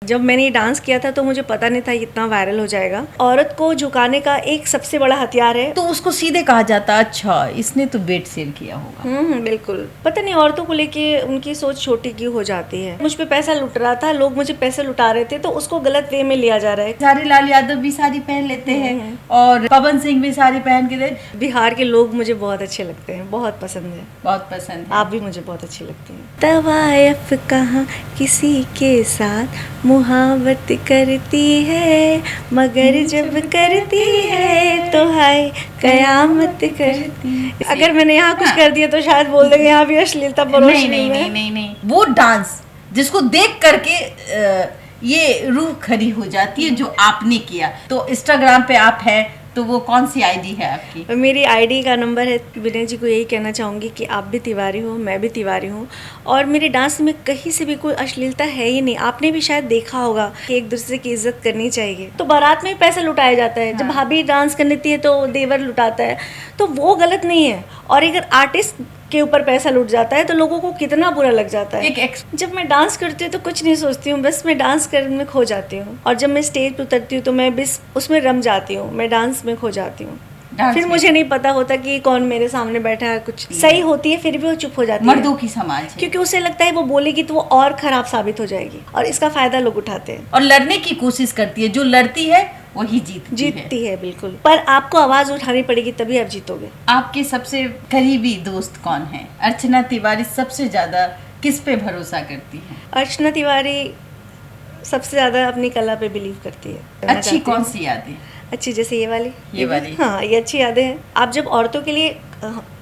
जब मैंने ये डांस किया था तो मुझे पता नहीं था इतना वायरल हो जाएगा। औरत को झुकाने का एक सबसे बड़ा हथियार है। तो उसको सीधे कहा जाता अच्छा इसने तो बेड सेल किया होगा। बिल्कुल। पता नहीं औरतों को लेके उनकी सोच छोटी क्यों हो जाती है। मुझ पे पैसा लुट रहा था, लोग मुझे पैसे लुटा रहे थे, तो उसको गलत वे में लिया जा रहा है। खेसारी लाल यादव भी साड़ी पहन लेते हैं और पवन सिंह भी साड़ी पहन के बिहार के लोग मुझे बहुत अच्छे लगते हैं, बहुत पसंद है। बहुत पसंद है। आप भी मुझे बहुत अच्छी लगती हैं। तवायफ कहाँ किसी के साथ मुहावत करती है, मगर जब करती है तो हाय कयामत करती है। अगर मैंने यहाँ कुछ कर दिया तो शायद बोल देंगे यहाँ भी अश्लीलता परोस रही है। नहीं, वो डांस जिसको देख करके ये रूह खरी हो जाती है जो आपने किया। तो इंस्टाग्राम पे आप है तो वो कौन सी आईडी है आपकी? मेरी आईडी का नंबर है। विनय जी को यही कहना चाहूँगी कि आप भी तिवारी हो, मैं भी तिवारी हूँ, और मेरे डांस में कहीं से भी कोई अश्लीलता है ही नहीं। आपने भी शायद देखा होगा कि एक दूसरे की इज्जत करनी चाहिए। तो बारात में भी पैसा लुटाया जाता है। जब भाभी डांस करनी है तो देवर लुटाता है, तो वो गलत नहीं है। और अगर आर्टिस्ट के ऊपर पैसा लुट जाता है तो लोगों को कितना बुरा लग जाता है। जब मैं डांस करती हूँ तो कुछ नहीं सोचती हूँ, बस मैं डांस करने में खो जाती हूँ। और जब मैं स्टेज पर उतरती हूँ तो मैं बस उसमें रम जाती हूँ, मैं डांस में खो जाती हूँ। फिर मुझे नहीं पता होता कि कौन मेरे सामने बैठा है। कुछ सही होती है फिर भी वो चुप हो जाती है। मर्दों की समाज है। क्योंकि उसे लगता है वो बोलेगी तो वो और खराब साबित हो जाएगी, और इसका फायदा लोग उठाते हैं और लड़ने की कोशिश करती है। जो लड़ती है वही जीतती है। बिल्कुल। पर आपको आवाज उठानी पड़ेगी तभी आप जीतोगे। आपके सबसे करीबी दोस्त कौन है? अर्चना तिवारी सबसे ज्यादा किस पे भरोसा करती है? अर्चना तिवारी सबसे ज्यादा अपनी कला पे बिलीव करती है। अच्छी कौन सी यादें? अच्छी जैसे ये वाली। हाँ, ये अच्छी यादें हैं। आप जब औरतों के लिए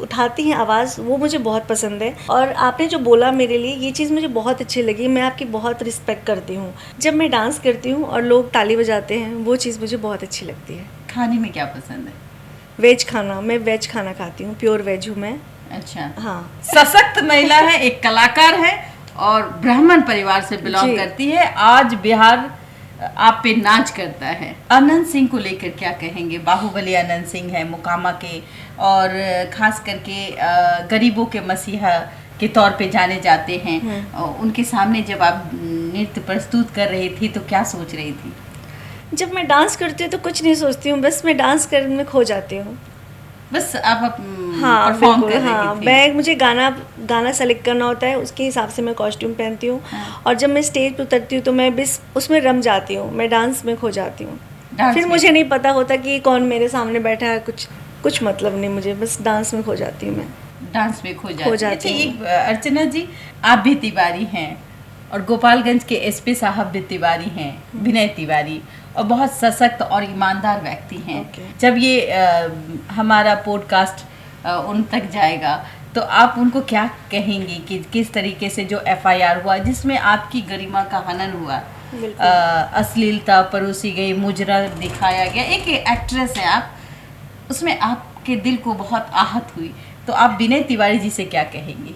उठाती हैं आवाज़, वो मुझे बहुत पसंद है। और आपने जो बोला मेरे लिए, ये चीज़ मुझे बहुत अच्छी लगी। मैं आपकी बहुत रिस्पेक्ट करती हूँ। जब मैं डांस करती हूँ और लोग ताली बजाते हैं, वो चीज़ मुझे बहुत अच्छी लगती है। खाने में क्या पसंद है? वेज खाना। मैं वेज खाना खाती हूँ, प्योर वेज हूँ मैं। अच्छा। हाँ। सशक्त महिला है, एक कलाकार है और ब्राह्मण परिवार से बिलोंग करती है। आज बिहार आप पे नाच करता है। अनंत सिंह को लेकर क्या कहेंगे? बाहुबली अनंत सिंह है मुकामा के, और खास करके गरीबों के मसीहा के तौर पे जाने जाते हैं। उनके सामने जब आप नृत्य प्रस्तुत कर रही थी तो क्या सोच रही थी? जब मैं डांस करती हूँ तो कुछ नहीं सोचती हूँ, बस मैं डांस करने में खो जाती हूँ। बस आप हाँ परफॉर्म कर बिल्कुल। रही थी। मैं मुझे गाना सेलेक्ट करना होता है, उसके हिसाब से मैं कॉस्ट्यूम पहनती हूँ। और जब मैं स्टेज पर उतरती हूँ तो मैं बस उसमें रम जाती हूँ, मैं डांस में खो जाती हूँ। फिर मुझे नहीं पता होता कि कौन मेरे सामने बैठा है। कुछ मतलब नहीं, मुझे बस डांस में खो जाती हूँ। मैं डांस में खो जाती हूँ। अर्चना जी, आप भी तिवारी हैं और गोपालगंज के एसपी साहब भी तिवारी हैं, विनय तिवारी, और बहुत सशक्त और ईमानदार व्यक्ति हैं। जब ये हमारा पॉडकास्ट उन तक जाएगा तो आप उनको क्या कहेंगी कि किस तरीके से जो एफआईआर हुआ जिसमें आपकी गरिमा का हनन हुआ, अश्लीलता परोसी गई, मुजरा दिखाया गया, एक एक्ट्रेस है आप, उसमें आपके दिल को बहुत आहत हुई, तो आप विनय तिवारी जी से क्या कहेंगी?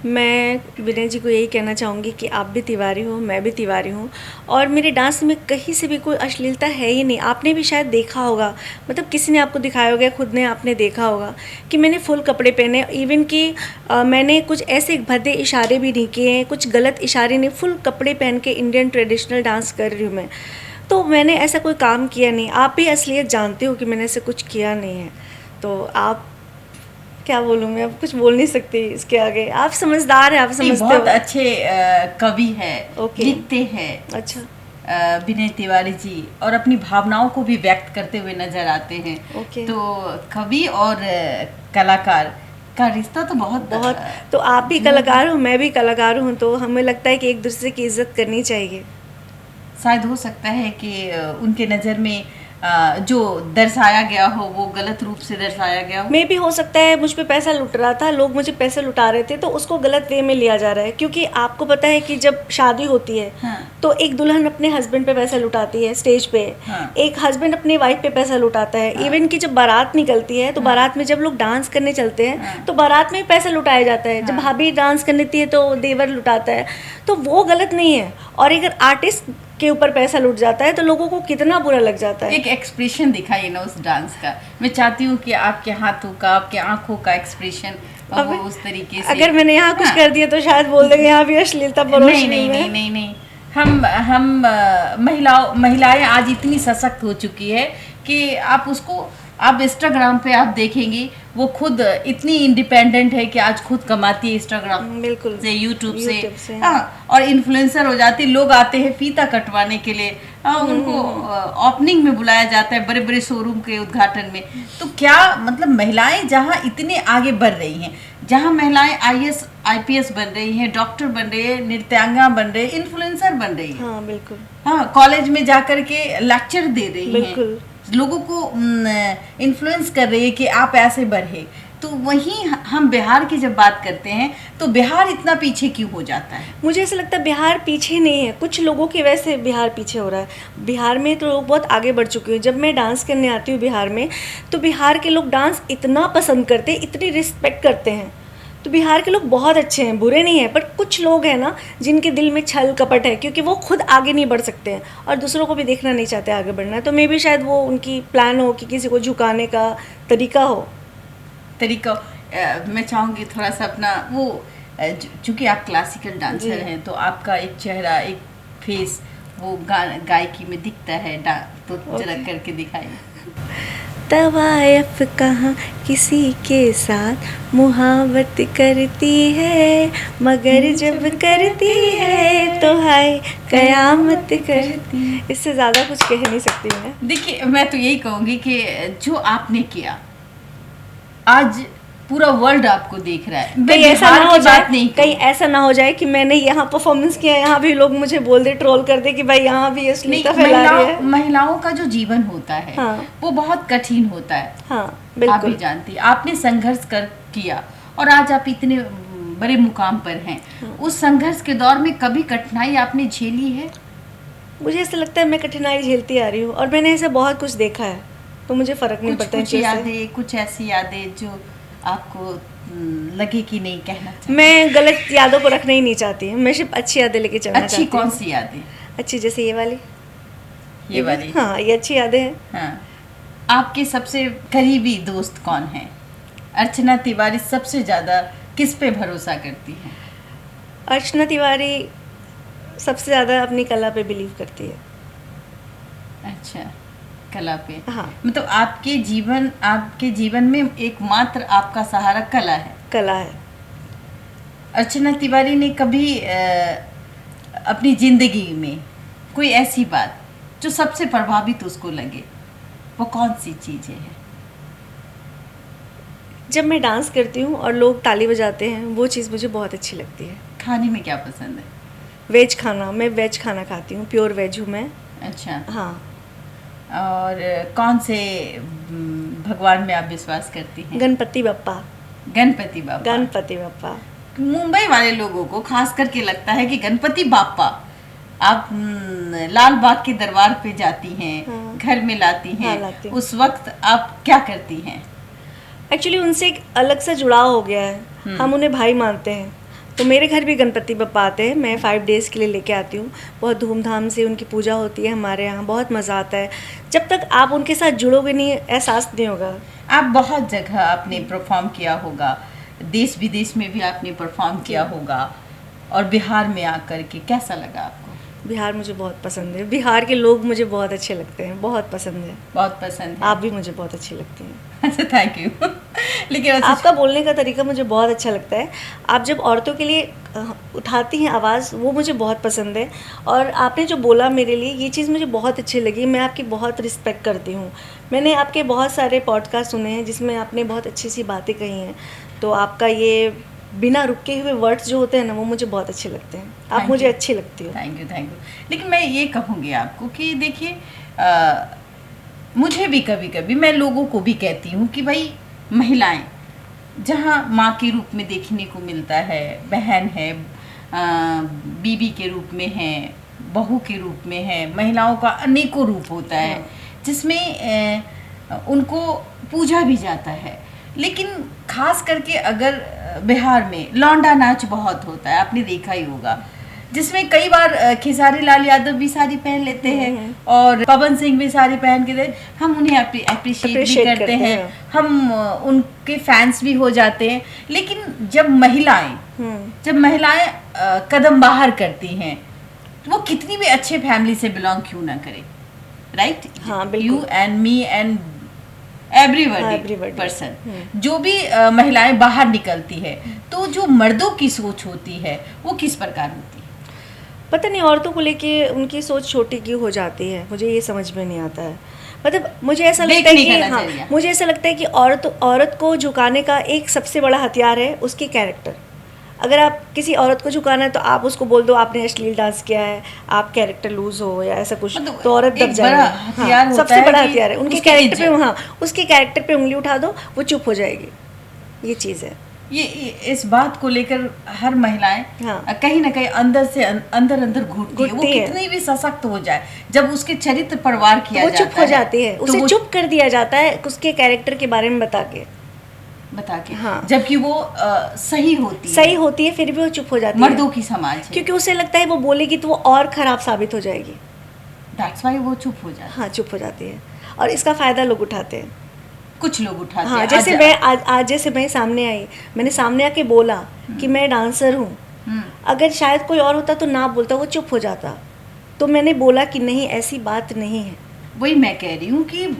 मैं विनय जी को यही कहना चाहूँगी कि आप भी तिवारी हो, मैं भी तिवारी हूँ, और मेरे डांस में कहीं से भी कोई अश्लीलता है ही नहीं। आपने भी शायद देखा होगा, मतलब किसी ने आपको दिखाया होगा, खुद ने आपने देखा होगा कि मैंने फुल कपड़े पहने। इवन कि मैंने कुछ ऐसे भद्दे इशारे भी नहीं किए, कुछ गलत इशारे नहीं, फुल कपड़े पहन के इंडियन ट्रेडिशनल डांस कर रही हूँ मैं। तो मैंने ऐसा कोई काम किया नहीं। आप भी असलियत जानते हो कि मैंने ऐसा कुछ किया नहीं है। तो आप क्या बोलूँ, मैं अब कुछ बोल नहीं सकती इसके आगे। आप समझदार हैं, आप समझते हो। बहुत अच्छे कवि हैं, लिखते हैं। अच्छा। विनय तिवारी जी, और अपनी भावनाओं को भी व्यक्त करते हुए नजर आते हैं। तो कवि और कलाकार का रिश्ता तो बहुत तो आप भी कलाकार हो, मैं भी कलाकार हूँ, तो हमें लगता है कि एक दूसरे की इज्जत करनी चाहिए। शायद हो सकता है कि उनके नज़र में जो दर्शाया गया हो वो गलत रूप से दर्शाया गया हो। मे भी हो सकता है मुझ पे पैसा लुट रहा था, लोग मुझे पैसे लुटा रहे थे, तो उसको गलत वे में लिया जा रहा है। क्योंकि आपको पता है कि जब शादी होती है तो एक दुल्हन अपने हस्बैंड पे पैसा लुटाती है स्टेज पे, एक हस्बैंड अपने वाइफ पे पैसा लुटाता है। इवन कि जब बारात निकलती है तो बारात में जब लोग डांस करने चलते हैं तो बारात में पैसा लुटाया जाता है। जब भाभी डांस करनी थी तो देवर लुटाता है, तो वो गलत नहीं है। और अगर आर्टिस्ट के ऊपर पैसा लुट जाता है तो लोगों को कितना बुरा लग जाता है। एक एक्सप्रेशन दिखाइए ना उस डांस का। मैं चाहती हूँ कि आपके हाथों का, आपके आंखों का एक्सप्रेशन उस तरीके से। अगर मैंने यहाँ कुछ कर दिया तो शायद बोल देंगे यहाँ भी अश्लीलता परोस रही है। नहीं, हम महिलाएं आज इतनी सशक्त हो चुकी है कि आप इंस्टाग्राम पे आप देखेंगी, वो खुद इतनी इंडिपेंडेंट है कि आज खुद कमाती है इंस्टाग्राम बिल्कुल से, यूट्यूब से। हाँ। हाँ, और इन्फ्लुएंसर हो जाती है। लोग आते हैं फीता कटवाने के लिए, उनको ओपनिंग में बुलाया जाता है, बड़े बड़े शोरूम के उद्घाटन में। तो क्या मतलब महिलाएं जहां इतने आगे बढ़ रही हैं, जहां महिलाएं IAS IPS बन रही हैं, डॉक्टर बन रही है, नृत्यांगना बन रही है, इन्फ्लुएंसर बन रही है, हाँ बिल्कुल, हाँ, कॉलेज में जाकर के लेक्चर दे रही हैं, बिल्कुल लोगों को इन्फ्लुएंस कर रही है कि आप ऐसे बढ़े। तो वहीं हम बिहार की जब बात करते हैं तो बिहार इतना पीछे क्यों हो जाता है? मुझे ऐसा लगता है बिहार पीछे नहीं है, कुछ लोगों की वजह से बिहार पीछे हो रहा है। बिहार में तो लोग बहुत आगे बढ़ चुके हैं। जब मैं डांस करने आती हूँ बिहार में, तो बिहार के लोग डांस इतना पसंद करते हैं, इतनी रिस्पेक्ट करते हैं। तो बिहार के लोग बहुत अच्छे हैं, बुरे नहीं हैं, पर कुछ लोग हैं ना जिनके दिल में छल कपट है, क्योंकि वो खुद आगे नहीं बढ़ सकते हैं और दूसरों को भी देखना नहीं चाहते आगे बढ़ना है। तो मे भी शायद वो उनकी प्लान हो कि किसी को झुकाने का तरीका हो। मैं चाहूँगी थोड़ा सा अपना वो, चूँकि आप क्लासिकल डांसर हैं तो आपका एक चेहरा, एक फेस वो गायकी में दिखता है, तो जरा करके दिखाइए। तवायफ कहाँ किसी के साथ मुहावत करती है, मगर जब करती है तो हाय कयामत करती है। इससे ज़्यादा कुछ कह नहीं सकती मैं। देखिए, मैं तो यही कहूँगी कि जो आपने किया आज पूरा वर्ल्ड आपको देख रहा है। कहीं ऐसा ना हो जाए, कहीं ऐसा ना हो जाए कि मैंने यहाँ परफॉर्मेंस किया, यहाँ भी लोग मुझे बोल दे, ट्रोल कर दे कि भाई यहाँ भी अश्लीलता फैला रही है। महिलाओं का जो जीवन होता है, हाँ, वो बहुत कठिन होता है। हाँ बिल्कुल, आप भी जानती, आपने संघर्ष किया और आज आप इतने बड़े मुकाम पर हैं। हाँ। उस संघर्ष के दौर में कभी कठिनाई आपने झेली है? मुझे ऐसा लगता है मैं कठिनाई झेलती आ रही हूँ और मैंने ऐसा बहुत कुछ देखा है, तो मुझे फर्क नहीं पड़ता। कुछ यादें, कुछ ऐसी यादें जो आपको लगे कि नहीं कहना चाहिए? मैं गलत यादों को रखना ही नहीं चाहती, मैं सिर्फ अच्छी यादें लेके चलना चाहती हूँ। अच्छी कौन सी यादें? अच्छी जैसे ये वाली, ये वाली, हाँ ये अच्छी यादें हैं। हाँ। आपके सबसे करीबी दोस्त कौन है? अर्चना तिवारी सबसे ज़्यादा किस पे भरोसा करती हैं? अर्चना तिवारी सबसे ज़्यादा अपनी कला पे बिलीव करती है। अच्छा, कला पे। हाँ, मतलब आपके जीवन में एकमात्र आपका सहारा कला है? कला है। अर्चना तिवारी ने कभी अपनी जिंदगी में कोई ऐसी बात जो सबसे प्रभावित उसको लगे, वो कौन सी चीज़ें हैं? जब मैं डांस करती हूँ और लोग ताली बजाते हैं, वो चीज़ मुझे बहुत अच्छी लगती है। खाने में क्या पसंद है? वेज खाना, मैं वेज खाना खाती हूँ, प्योर वेज हूँ मैं। अच्छा, हाँ। और कौन से भगवान में आप विश्वास करती हैं? गणपति बप्पा। गणपति बाप्पा। गणपति बप्पा। मुंबई वाले लोगों को खास करके लगता है कि गणपति बाप्पा, आप लाल बाग के दरबार पे जाती हैं, हाँ, घर में लाती हैं, हाँ, लाती हूँ। उस वक्त आप क्या करती हैं? एक्चुअली उनसे एक अलग सा जुड़ाव हो गया है, हम उन्हें भाई मानते हैं। तो मेरे घर भी गणपति बप्पा आते हैं, मैं 5 डेज़ के लिए लेके आती हूँ। बहुत धूमधाम से उनकी पूजा होती है हमारे यहाँ, बहुत मज़ा आता है। जब तक आप उनके साथ जुड़ोगे नहीं, एहसास नहीं होगा। आप बहुत जगह आपने परफॉर्म किया होगा, देश विदेश में भी आपने परफॉर्म किया होगा, और बिहार में आकर के कैसा लगा आपको? बिहार मुझे बहुत पसंद है, बिहार के लोग मुझे बहुत अच्छे लगते हैं, बहुत पसंद है। बहुत पसंद है? आप भी मुझे बहुत अच्छी लगती हैं। अच्छा, थैंक यू। लेकिन आपका बोलने का तरीका मुझे बहुत अच्छा लगता है। आप जब औरतों के लिए उठाती हैं आवाज़, वो मुझे बहुत पसंद है। और आपने जो बोला मेरे लिए, ये चीज़ मुझे बहुत अच्छी लगी। मैं आपकी बहुत रिस्पेक्ट करती हूँ। मैंने आपके बहुत सारे पॉडकास्ट सुने हैं जिसमें आपने बहुत अच्छी सी बातें कही हैं। तो आपका ये बिना रुके हुए वर्ड्स जो होते हैं ना, वो मुझे बहुत अच्छे लगते हैं। आप मुझे अच्छी लगती हो। Thank you. लेकिन मैं ये कहूँगी आपको कि देखिए, मुझे भी कभी कभी, मैं लोगों को भी कहती हूँ कि भाई, महिलाएं जहाँ माँ के रूप में देखने को मिलता है, बहन है, बीबी के रूप में है, बहू के रूप में है, महिलाओं का अनेकों रूप होता है जिसमें उनको पूजा भी जाता है। लेकिन खास करके अगर बिहार में लौंडा नाच बहुत होता है, आपने देखा ही होगा, जिसमें कई बार खेसारी लाल यादव भी साड़ी पहन लेते हैं और पवन सिंह भी साड़ी पहन के, हम उन्हें अप्रिशिएट भी करते हैं, हम उनके फैंस भी हो जाते हैं। लेकिन जब महिलाएं कदम बाहर करती हैं वो कितनी भी अच्छे फैमिली से बिलोंग क्यों ना करे, राइट? हाँ, बिल्कुल। You and me and everybody person, जो भी महिलाएं बाहर निकलती है, तो जो मर्दों की सोच होती है वो किस प्रकार होती है? पता नहीं औरतों को लेके उनकी सोच छोटी क्यों हो जाती है, मुझे ये समझ में नहीं आता है। मतलब मुझे ऐसा लगता है कि हाँ, मुझे ऐसा लगता है कि औरत को झुकाने का एक सबसे बड़ा हथियार है उसकी कैरेक्टर। अगर आप किसी औरत को झुकाना है तो आप उसको बोल दो आपने अश्लील डांस किया है, आप कैरेक्टर लूज हो या ऐसा कुछ, तो औरत दब जाएगी। हाँ, सबसे बड़ा हथियार है उनके कैरेक्टर पे। हाँ, उसके कैरेक्टर पे उंगली उठा दो, वो चुप हो जाएगी। ये चीज़ है। ये इस बात को लेकर हर महिलाएं कहीं ना कहीं अंदर से अंदर घुटती है। वो कितनी भी सशक्त हो जाए, जब उसके चरित्र पर वार किया जाता है, वो चुप हो जाती है, उसे चुप कर दिया जाता है उसके कैरेक्टर के बारे में बता के। हाँ, जबकि वो सही होती है, फिर भी वो चुप हो जाती है। मर्दों की समाज है, क्योंकि उसे लगता है वो बोलेगी तो वो और खराब साबित हो जाएगी। दैट्स व्हाई वो चुप हो जाती है। हाँ, चुप हो जाती है और इसका फायदा लोग उठाते हैं, कुछ लोग उठाते हैं। हाँ, जैसे मैं आज जैसे मैं सामने आई, मैंने सामने आके बोला कि मैं डांसर हूँ। अगर शायद कोई और होता तो ना बोलता, वो चुप हो जाता। तो मैंने बोला कि नहीं, ऐसी बात नहीं है। वही मैं कह रही हूँ कि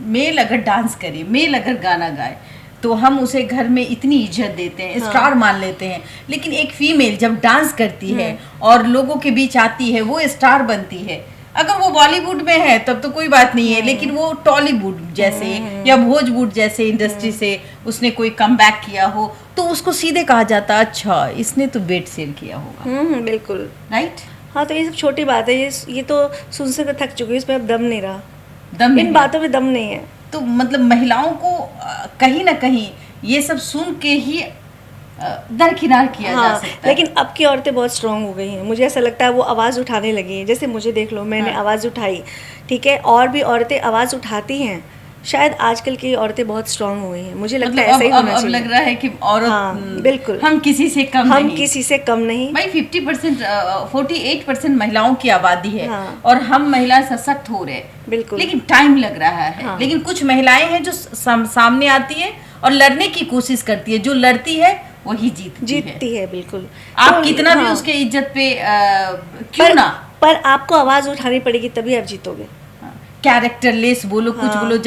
मेल अगर डांस करे, मेल अगर गाना गाए, तो हम उसे घर में इतनी इज्जत देते हैं, हाँ, स्टार मान लेते हैं। लेकिन एक फीमेल जब डांस करती है और लोगों के बीच आती है, वो स्टार बनती है। अगर वो बॉलीवुड में है तब तो कोई बात नहीं है, लेकिन वो टॉलीवुड जैसे या भोजपुर जैसे इंडस्ट्री से उसने कोई कमबैक किया हो, तो उसको सीधे कहा जाता अच्छा इसने तो बेट सेल किया होगा। बिल्कुल, राइट। हाँ, तो ये सब छोटी बात है। ये तो सुन से थक चुकी है, इसमें अब दम नहीं रहा, इन बातों में दम नहीं है। तो मतलब महिलाओं को कहीं ना कहीं ये सब सुन के ही दरकिनार किया जा सकता है। लेकिन अब की औरतें बहुत स्ट्रांग हो गई हैं, मुझे ऐसा लगता है वो आवाज़ उठाने लगी हैं। जैसे मुझे देख लो, मैंने आवाज़ उठाई, ठीक है, और भी औरतें आवाज़ उठाती हैं। शायद आजकल की औरतें बहुत स्ट्रांग हो गई हैं, मुझे लगता है ऐसा ही होना चाहिए। अब लग रहा है कि औरत, बिल्कुल, हम किसी से कम नहीं। भाई 50% 48% महिलाओं की आबादी है, और हम महिलाएं सशक्त हो रहे हैं, बिल्कुल, लेकिन टाइम लग रहा है। लेकिन कुछ महिलाएं हैं जो सामने आती है और लड़ने की कोशिश करती है, जो लड़ती है वही जीतती है। बिल्कुल, आप तो कितना भी उसके इज्जत पे क्यों ना, पर आपको आवाज उठानी पड़ेगी, तभी आप जीतोगे। कैरेक्टरलेस बोलो, कुछ बोलो,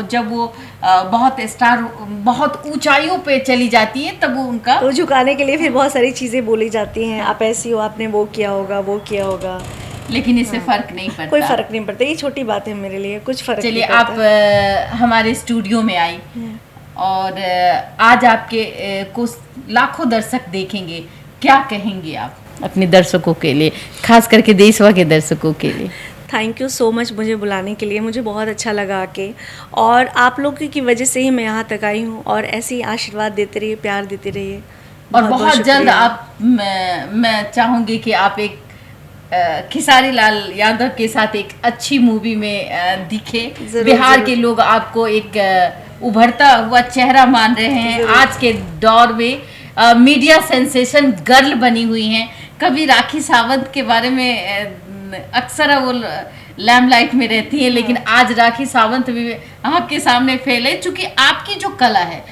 जब वो बहुत स्टार, बहुत ऊंचाइयों पे चली जाती है, तब वो उनका तो झुकाने के लिए फिर बहुत सारी चीजें बोली जाती हैं। आप ऐसी हो, आपने वो किया होगा, लेकिन इससे फर्क नहीं पड़ता, कोई फर्क नहीं पड़ता। ये छोटी बात है मेरे लिए, कुछ फर्क नहीं पड़ता। चलिए, आप हमारे स्टूडियो में आई और आज आपके को लाखों दर्शक देखेंगे, क्या कहेंगे आप अपने दर्शकों के लिए, खास करके देशवा के दर्शकों के लिए? थैंक यू सो मच मुझे बुलाने के लिए, मुझे बहुत अच्छा लगा आके, और आप लोगों की वजह से ही मैं यहाँ तक आई हूँ। और ऐसे ही आशीर्वाद देते रहिए, प्यार देते रहिए, और बहुत जल्द आप, मैं चाहूँगी कि आप एक खेसारी लाल यादव के साथ एक अच्छी मूवी में दिखे। बिहार के लोग आपको एक उभरता हुआ चेहरा मान रहे हैं। आज के दौर में मीडिया सेंसेशन गर्ल बनी हुई हैं। कभी राखी सावंत के बारे में अक्सर वो लैम्पलाइट में रहती है, लेकिन आज राखी सावंत भी आपके सामने फैले, चूंकि आपकी जो कला है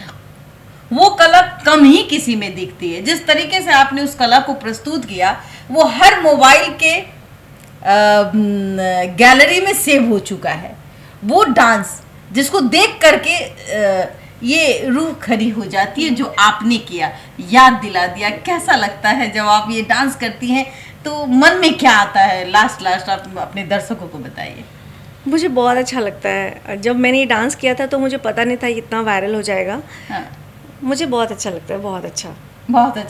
वो कला कम ही किसी में दिखती है। जिस तरीके से आपने उस कला को प्रस्तुत किया, वो हर मोबाइल के गैलरी में सेव हो चुका है। वो डांस जिसको देख करके ये रूह खरी हो जाती है, जो आपने किया, याद दिला दिया। कैसा लगता है जब आप ये डांस करती हैं, तो मन में क्या आता है? लास्ट आप अपने दर्शकों को बताइए। मुझे बहुत अच्छा लगता है। जब मैंने ये डांस किया था तो मुझे पता नहीं था इतना वायरल हो जाएगा। मुझे बहुत अच्छा लगता है, बहुत अच्छा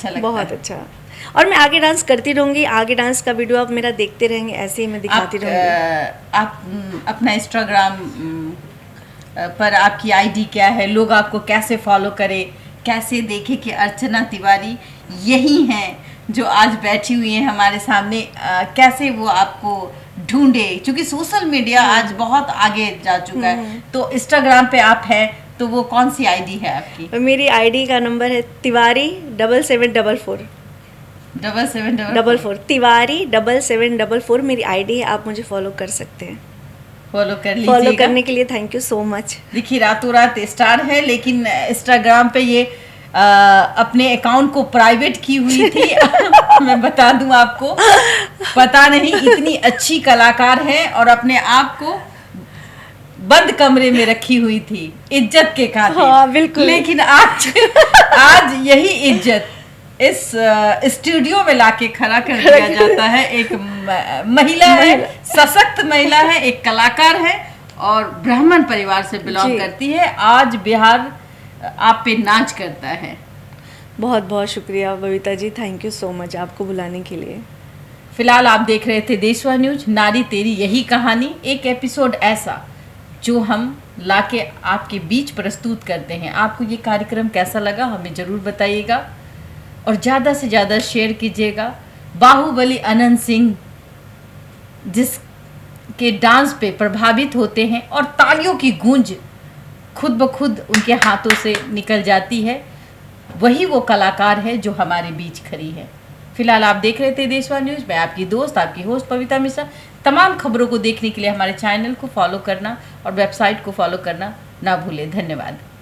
लगता है। और मैं आगे डांस करती रहूँगी। आगे डांस का वीडियो आप मेरा देखते रहेंगे, ऐसे ही मैं दिखाती रहूँगी। आप अपना इंस्टाग्राम पर आपकी आईडी क्या है, लोग आपको कैसे फॉलो करें, कैसे देखें कि अर्चना तिवारी यही हैं जो आज बैठी हुई हैं हमारे सामने, कैसे वो आपको ढूंढे? क्योंकि सोशल मीडिया आज बहुत आगे जा चुका है। तो इंस्टाग्राम पे आप हैं, तो वो कौन सी आईडी है आपकी? मेरी आईडी का नंबर है तिवारी 7744 7744 तिवारी 7744 मेरी आईडी है। आप मुझे फॉलो कर सकते हैं। फॉलो कर लीजिएगा। फॉलो करने के लिए थैंक यू सो मच। देखिए, रातों रात स्टार है, लेकिन इंस्टाग्राम पे ये अपने अकाउंट को प्राइवेट की हुई थी। मैं बता दूं आपको, पता नहीं इतनी अच्छी कलाकार है और अपने आप को बंद कमरे में रखी हुई थी इज्जत के खातिर। हाँ, बिल्कुल। लेकिन आज यही इज्जत इस स्टूडियो में लाके खड़ा कर दिया जाता है। एक महिला है, सशक्त महिला है, एक कलाकार है और ब्राह्मण परिवार से बिलोंग करती है। आज बिहार आप पे नाच करता है। बहुत बहुत शुक्रिया Babita ji, thank you so much आपको बुलाने के लिए। फिलहाल आप देख रहे थे देशवा न्यूज, नारी तेरी यही कहानी, एक एपिसोड ऐसा जो हम लाके आपके बीच प्रस्तुत करते हैं। आपको ये कार्यक्रम कैसा लगा हमें ज़रूर बताइएगा और ज़्यादा से ज़्यादा शेयर कीजिएगा। बाहुबली अनंत सिंह जिसके डांस पे प्रभावित होते हैं और तालियों की गूंज खुद ब खुद उनके हाथों से निकल जाती है, वही वो कलाकार है जो हमारे बीच खड़ी है। फिलहाल आप देख रहे थे देशवा न्यूज़, मैं आपकी दोस्त, आपकी होस्ट पविता मिश्रा। तमाम खबरों को देखने के लिए हमारे चैनल को फॉलो करना और वेबसाइट को फॉलो करना ना भूलें। धन्यवाद।